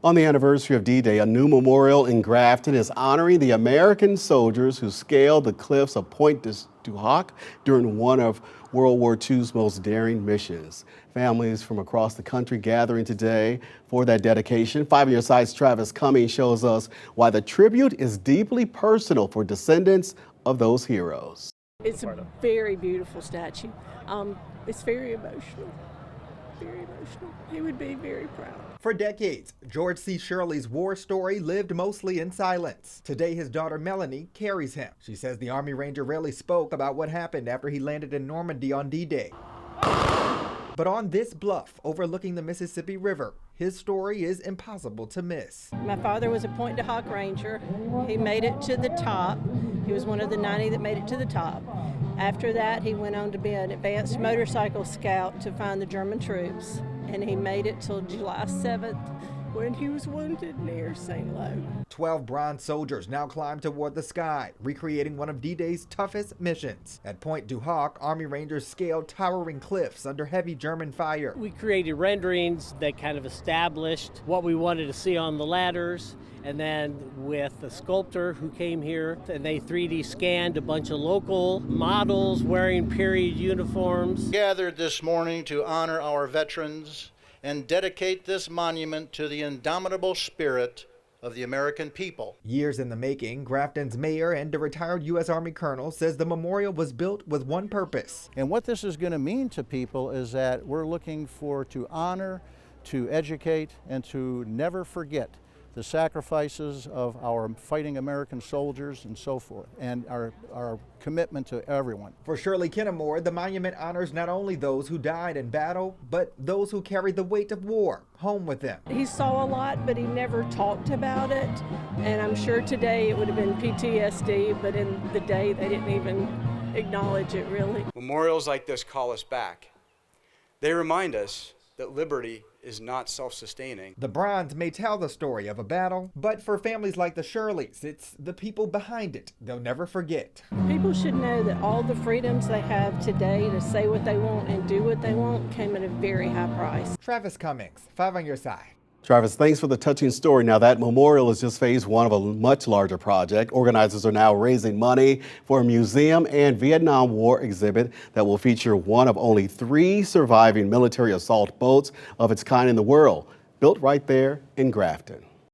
On the anniversary of D-Day, a new memorial in Grafton is honoring the American soldiers who scaled the cliffs of Pointe du Hoc during one of World War II's most daring missions. Families from across the country gathering today for that dedication. 5 on your side's Travis Cummings shows us why the tribute is deeply personal for descendants of those heroes. It's a very beautiful statue. It's very emotional. Very emotional. He would be very proud. For decades, George C. Shirley's war story lived mostly in silence. Today, his daughter Melanie carries him. She says the Army Ranger rarely spoke about what happened after he landed in Normandy on D-Day. But on this bluff overlooking the Mississippi River, his story is impossible to miss. My father was a Pointe du Hoc Ranger. He made it to the top. He was one of the 90 that made it to the top. After that, he went on to be an advanced motorcycle scout to find the German troops. And he made it till July 7th when he was wounded near St. Lo. 12 bronze soldiers now climb toward the sky, recreating one of D-Day's toughest missions. At Pointe du Hoc, Army Rangers scaled towering cliffs under heavy German fire. We created renderings that kind of established what we wanted to see on the ladders. And then with the sculptor who came here, and they 3D scanned a bunch of local models wearing period uniforms. Gathered this morning to honor our veterans and dedicate this monument to the indomitable spirit of the American people. Years in the making, Grafton's mayor and a retired U.S. Army colonel says the memorial was built with one purpose. And what this is going to mean to people is that we're looking to honor, to educate, and to never forget the sacrifices of our fighting American soldiers and so forth, and our commitment to everyone. For Shirley Kennemore, the monument honors not only those who died in battle, but those who carried the weight of war home with them. He saw a lot, but he never talked about it. And I'm sure today it would have been PTSD, but in the day they didn't even acknowledge it really. Memorials like this call us back. They remind us that liberty is not self-sustaining. The bronze may tell the story of a battle, but for families like the Shirleys, it's the people behind it they'll never forget. People should know that all the freedoms they have today to say what they want and do what they want came at a very high price. Travis Cummings, 5 on your side. Travis, thanks for the touching story. Now, that memorial is just phase one of a much larger project. Organizers are now raising money for a museum and Vietnam War exhibit that will feature one of only 3 surviving military assault boats of its kind in the world, built right there in Grafton.